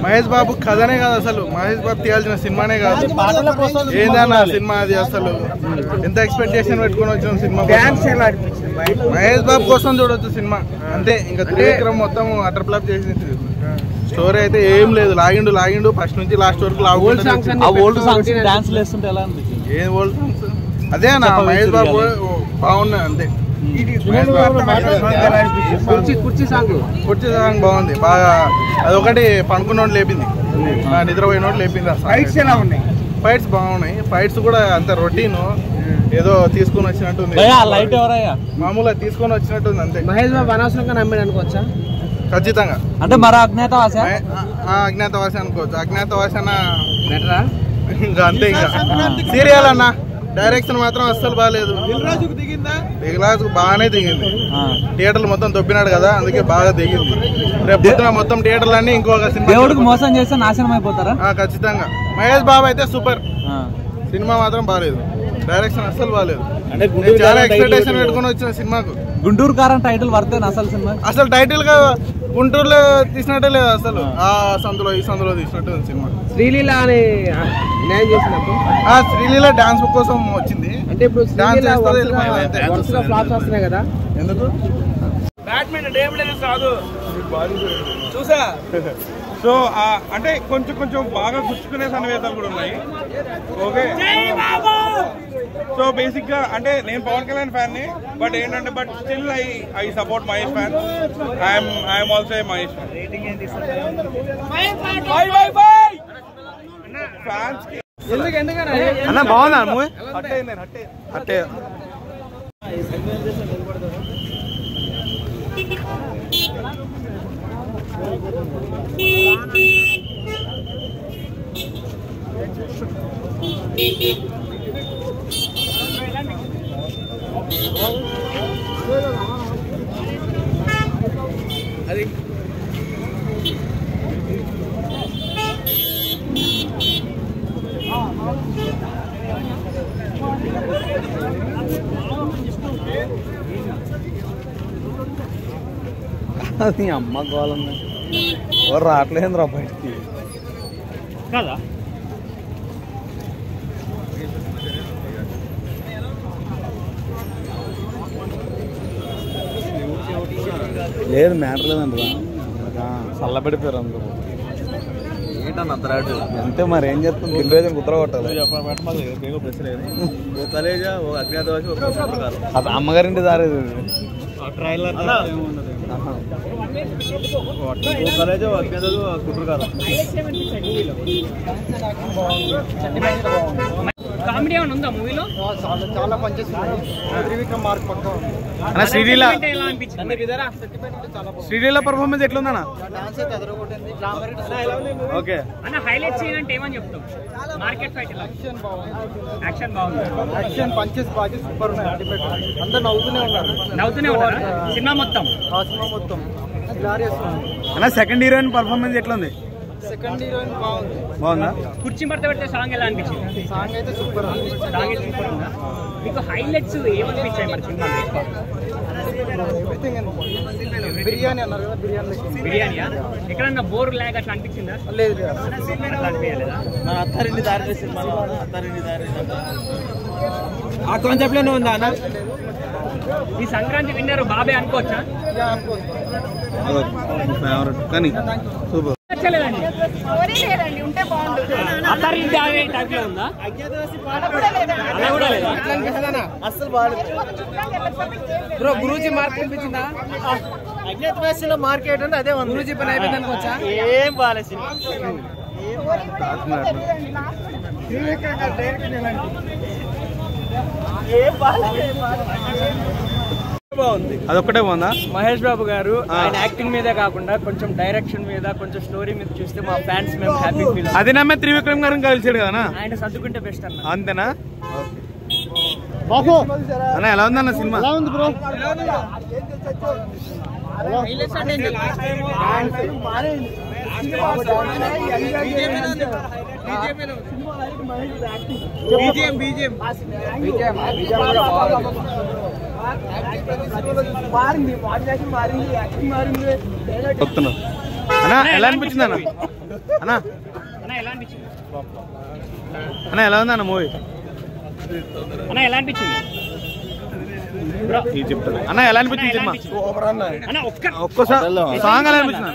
మహేష్ బాబు కథనే కాదు అసలు, మహేష్ బాబు తీయాల్సిన సినిమానే కాదు. ఏందన్నా సినిమా అది అసలు, ఎంత ఎక్స్పెక్టేషన్ పెట్టుకుని వచ్చిన సినిమా. మహేష్ బాబు కోసం చూడొచ్చు సినిమా అంతే. ఇంకా త్రివిక్రమ్ మొత్తం అటర్ ఫ్లాప్ చేసింది. స్టోరీ అయితే ఏం లేదు, లాగిండు ఫస్ట్ నుంచి లాస్ట్ వరకు ఏం ఓల్డ్ సాంగ్స్ అదే అన్న. మహేష్ బాబు బాగున్నాయి అంతే. కుర్చీ సాంగ్ బాగుంది బాగా. అదొకటి పనుకున్నోడు లేపింది, నిద్రపోయినోడు లేపింది. ఫైట్స్ బాగున్నాయి, ఫైట్స్ కూడా అంత రొటీన్, ఏదో తీసుకొని వచ్చినట్టుంది, మామూలుగా తీసుకొని వచ్చినట్టుంది అంతే. మహేష్ బాబు అనవసరంగా నమ్మాడు అనుకోవచ్చా? ఖచ్చితంగా. అంటే మరో అజ్ఞాతవాసి అనుకోవచ్చు. అజ్ఞాతవాసి అన్న ఇంకా అంతే. ఇంకా సీరియల్ అన్న డైరెక్షన్ మాత్రం అస్సలు బాగాలేదు. దిగిరాజుకు బాగానే దిగింది, థియేటర్లు మొత్తం దొబ్బినాడు కదా, అందుకే బాగా దిగింది. రేపు పొద్దున మొత్తం థియేటర్లు అన్ని ఇంకొక సినిమా మోసం చేస్తే నాశనం అయిపోతారా? ఖచ్చితంగా. మహేష్ బాబు అయితే సూపర్, సినిమా మాత్రం బాగాలేదు, డైరెక్షన్ అస్సలు బాగాలేదు. చాలా ఎక్స్పెక్టేషన్ పెట్టుకుని వచ్చిన సినిమాకు. గుంటూరు కారం టైటిల్ వర్తేనా అసలు సినిమా? అసలు టైటిల్ గా గుంటూరులో తీసినట్టే లేదు అసలు, ఆ సందులో ఈ సందులో తీసినట్టు సినిమా. శ్రీలీల అని న్యాయం చేసినప్పుడు శ్రీలీల డాన్స్ కోసం వచ్చింది. అంటే ఇప్పుడు ఫ్లాప్స్ వస్తున్నాయి కదా, ఎందుకు బ్యాడ్మింటన్ కాదు చూసా. సో అంటే కొంచెం బాగా గుచ్చుకునే సన్నివేశాలు కూడా ఉన్నాయి. ఓకే, సో బేసిక్ గా అంటే నేను పవన్ కళ్యాణ్ ఫ్యాన్ ని, బట్ ఏంటంటే still I support Mahesh fan. I'm also a Mahesh fans. అన్న బాగుందా మూవీ? అట్టే అది అది అమ్మ గోళండి, ఎవరు రావట్లేదురా బయటికి కదా. లేదు మ్యాటర్ లేదండి, చల్లబడిపోయారు అందరూ. ఏంటన్న అంత రాడు అంతే, మరి ఏం చేస్తుంది? దిల్ కుదర కొట్టాలి. అది అమ్మగారింటి దారేది ట్రైలర్ కామెడీ ఏమైనా ఉందా మూవీలో? చాలా పనిచేస్తుంది. శ్రీలీల పర్ఫార్మెన్స్ ఎట్లుందన్న? ఓకే అన్న హైలైట్ చేయాలంటే ఏమని చెప్తాం? మార్కెట్ ఫైట్ యాక్షన్ బాగుంది, యాక్షన్ పంచెస్ బాగా సూపర్ ఉన్నాయి. అందరూ నవ్వుతూనే ఉన్నారు సినిమా మొత్తం. అన్న సెకండ్ హీరోయిన్ పర్ఫార్మెన్స్ ఎట్లుంది? సెకండ్ హీరోయిన్ బాగుందా? కుర్చీ మడత పెట్టే సాంగ్ ఎలా అనిపించింది? సాంగ్ అయితే సూపర్, సాంగ్ అయితే సూపర్ ఉందా? మీకు హైలైట్స్ ఏమనిపించాయి మరి సినిమా? బిర్యానీ అన్నారు కదా, బిర్యానీయా? ఎక్కడన్నా బోర్ లాగ్ అట్లా అనిపించిందా? లేదు, అట్లా అనిపించలేదా? అత్తారింటి దారి సినిమాలో అత్తారింటి దారి ఆ కాన్సెప్ట్ లోనే ఉందా అన్న? ఈ సంక్రాంతి విన్నర్ బాబే అనుకోవచ్చా? కానీ సూపర్. అత్తారింటి టైప్ లో ఉందా? అలా కూడా లేదా? అసలు బాగాలేదు బ్రో. గురూజీ మార్కెట్ అనిపించిందా? అజ్ఞాతవాసిలో మార్కెట్ అంటే అదే ఉంది. గురూజీ పని అయిపోయింది అనుకోవచ్చా? ఏం బాగాలేదు. బాగుంది, అదొక్కటే బాగుందా? మహేష్ బాబు గారు ఆయన యాక్టింగ్ మీదే కాకుండా కొంచెం డైరెక్షన్ మీద, కొంచెం స్టోరీ మీద చూస్తే మా ఫ్యాన్స్ మేము హ్యాపీ ఫీల్. అది నమ్మే త్రివిక్రమ్ గారిని కలిసాడు కదా ఆయన సర్దుకుంటే బెస్ట్ అన్న. అంతేనా? అన్న ఎలా ఉందన్న సినిమా? ఎలా ఉంది బ్రో? అన్నా ఎలా అనిపించింది అన్న? అన్నా ఎలా అనిపించింది? అన్నా ఎలా ఉంది అన్న మూవీ? అన్న ఎలా అనిపించింది? చెప్తాను అన్న ఎలా అనిపించింది సినిమా? అన్న ఒక్కసారి సాంగ్ ఎలా అనిపించింది?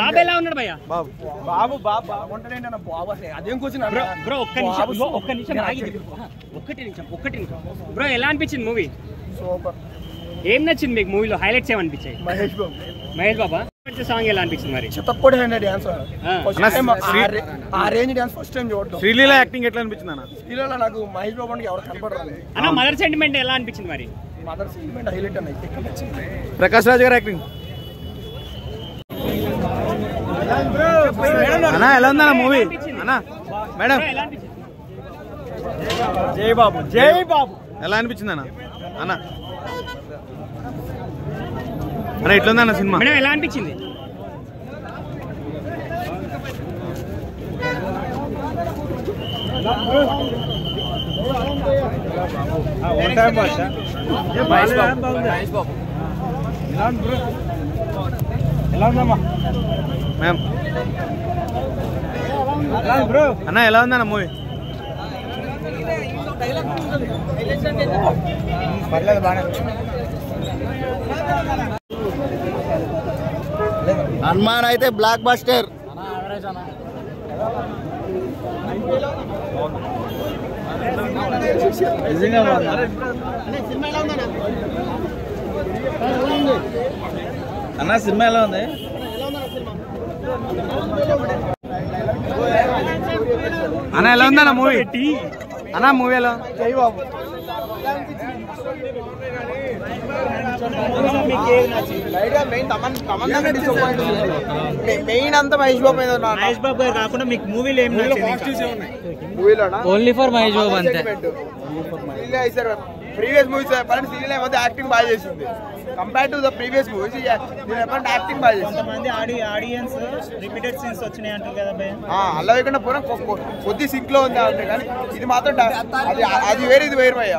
బాబు ఎలా ఉన్నాడు భయ్యా? బాబు బాగుంటాడండి అన్న. బాబు అదేం కూర్చున్నా బ్రో ఒక్క నిమిషం ఆగింది. ఒక్కటి నిమిషం బ్రో ఎలా అనిపించింది మూవీ? సూపర్. ఏం నచ్చింది మీకు మూవీలో? హైలైట్స్ ఏమనిపించాయి? మహేష్ బాబా సాంగ్ ఎలా అనిపించింది మరి? చిత్తప్పటి డాన్స్ ఆ రేంజ్ డాన్స్ ఫస్ట్ టైం చూడటం. శ్రీలీల యాక్టింగ్ ఎట్లా అనిపించింది అన్న? శ్రీలీల నాకు మహేష్ బాబు అంటే ఎవరు కనపడరు అన్న. మదర్ సెంటిమెంట్ ఎలా అనిపించింది మరి? మదర్ సెంటిమెంట్ హైలైట్ అన్న. ఇక్కడ నచ్చింది ప్రకాష్ రాజ్ గారి యాక్టింగ్ అన్నా ఎలా ఉందన్న మూవీ? అన్నా మేడం జై బాబు ఎలా అనిపించింది అన్న? అన్న అన్న ఎట్లుందన్న సినిమా? మేడం ఎలా అనిపించింది? మ్యామ్ అన్న ఎలా ఉందన్న మూవీ? పర్లేదు బాగా. హనుమాన్ అయితే బ్లాక్ బస్టర్. అన్న సినిమా ఎలా ఉంది? అన్న ఎలా ఉందన్న మూవీ? అన్న మూవీ ఎలా? జై బాబు. మెయిన్ అంతా మహేష్ బాబు. మహేష్ బాబు గారు కాకుండా మీకు మూవీలో ఏం ఓన్లీ ఫర్ మహేష్ బాబు అంతే. ప్రీవియస్ మూవీస్ సీరియల్ ఏమైతే యాక్టింగ్ బాగా చేసింది compare to the previous movies. Acting బాగా చేసింది. ఆడియన్స్ రిపీటెడ్ సీన్స్ వచ్చినాయి అంటారు కదా భయ్య. అలా లేకుండా పూరా కొద్ది సింక్ లో ఉంది అంటే కానీ ఇది మాత్రం అది వేరే ఇది వేరు భయ్య.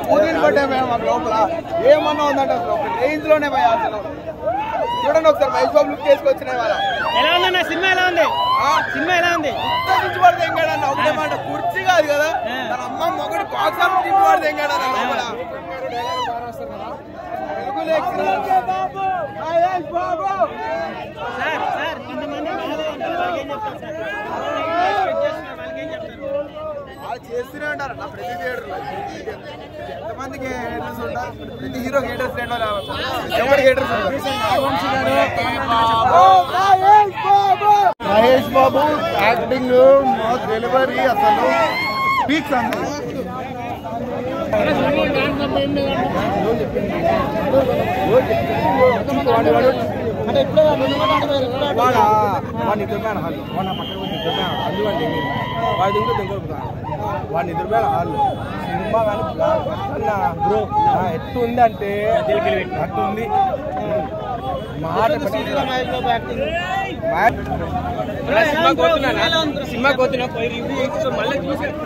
కూతురు పడ్డా మాకు లోపల ఏమన్నా ఉందంటే రేంజ్ లోనే భయ్య. అసలు చూడండి ఒకసారి మహేష్ బాబు లుక్ వేసుకొచ్చినాయి వాళ్ళ. ఎలా ఉందన్న సినిమా? ఎలా ఉంది సినిమా? ఎలా ఉంది? పడితే ఎంగాడన్న ఒకటే మాట కుర్చీ కాదు కదా తన అమ్మ మొగడు కాక్సాలు తింటూ పడితే ఎంగాడన్న లోపల. చేస్తూనే ఉంటారు నా ప్రతి థియేటర్లో. ఎంతమందికి హేటర్స్ ఉంటారు? ప్రతి హీరో హేటర్స్ ఎవరికి హేటర్స్ ఉంటారు? మహేష్ బాబు యాక్టింగ్ డెలివరీ అసలు పీక్స్ అన్నారు. వాడు నిద్రపోయిన హాల్ సినిమా కానీ బ్రో ఎట్టు ఉంది అంటే అట్టు ఉంది. సినిమా కోతున్నా పోయి రివ్యూ మళ్ళీ చూసాను.